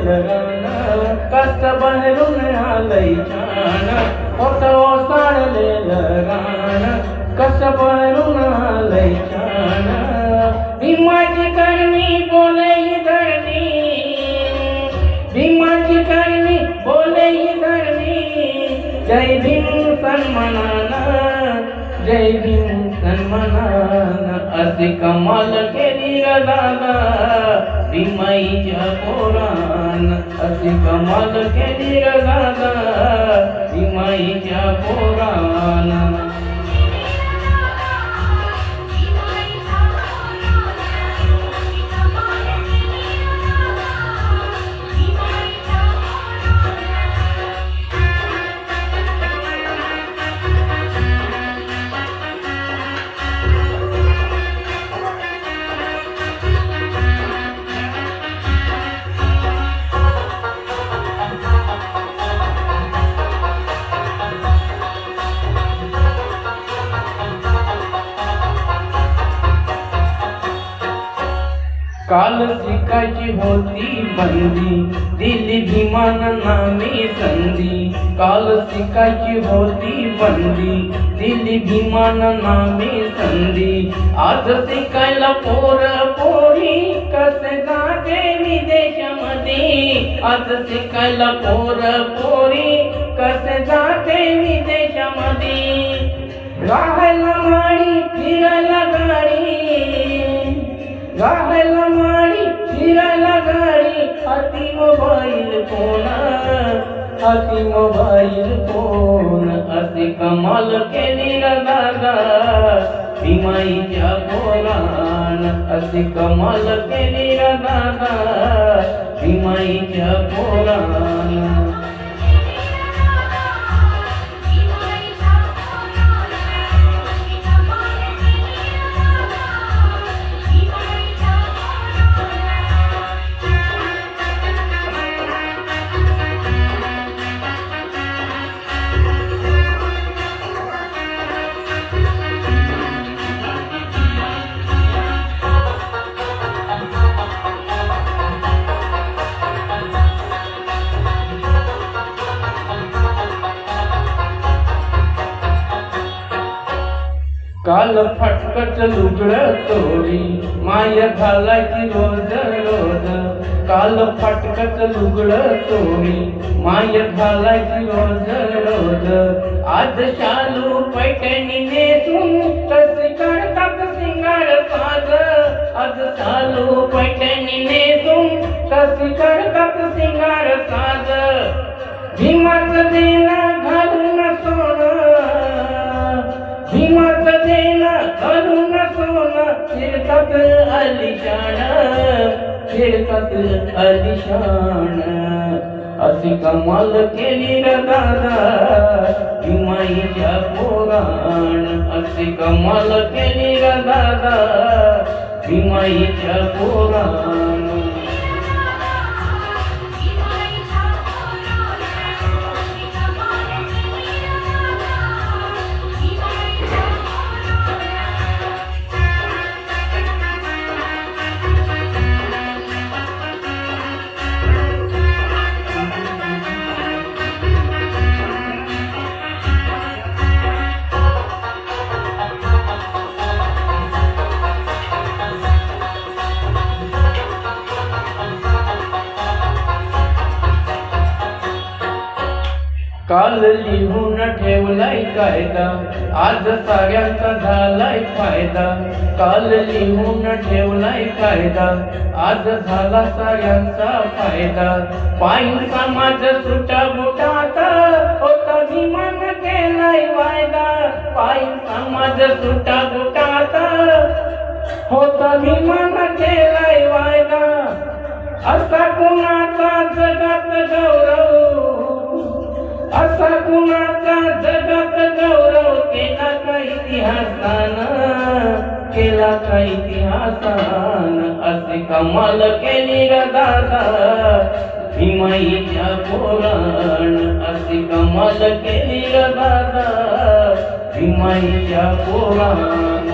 रान कस बहरून आलंय छान होत ओसाडलेलं रान कस बहरून आलंय छान भीमाची करणी बोले ही धरणी भीमाची करणी बोले ही धरणी जय भीम सन्मानानं जय भीम सन्मानानं अशी कमाल केली ग दादा भीमाईच्या पोरानं अशी कमाल केली ग दादा भीमाईच्या पोरानं काल शिकायची होती बंदी दिली भीमानं नामी संधी काल शिकायची होती बंदी दिली भीमानं नामी संधी आज शिकायला पोर पोरी कसे जाते विदेशामध्ये आज शिकायला पोर पोरी कसे जाते विदेशामध्ये राहायला माडी फिरायला गाडी राहायला माडी फिरायला गाडी हाती मोबाईल फोन असे कमाल केली ग दादा भीमाईच्या पोरानं असे कमाल केली ग दादा भीमाईच्या पोरानं काल फटकत लुगडं चोरी माय घालायची रोज रोज काल फटकत लुगडं चोरी माय घालायची रोज रोज आज शालू पैठणी नेसून कसे करतात सिंगार साज आज शालू पैठणी नेसून कसे करतात सिंगार साज भीमाचं देणं घालून सोनं भीमाचं देणं घालून सोनं फिरतात अलिशान अशी कमाल केली ग दादा भीमाईच्या पोरानं अशी कमाल केली ग दादा भीमाईच्या पोरानं काल लिहून ठेवलाय कायदा आज साऱ्यांचा झालाय फायदा काल लिहून ठेवलाय कायदा आज झाला साऱ्यांचा फायदा पायी समाज सुटा बुटात होता भीमानं केलाय वायदा पायी समाज सुटा बुटात होता भीमानं केलाय वायदा असा कुणाचा जगात गौरव असा कुणाचा जगात गौरव केला का इतिहासानं असे कमाल केली ग दादा भीमाईच्या पोरानं असे कमाल केली ग दादा भीमाईच्या पोरानं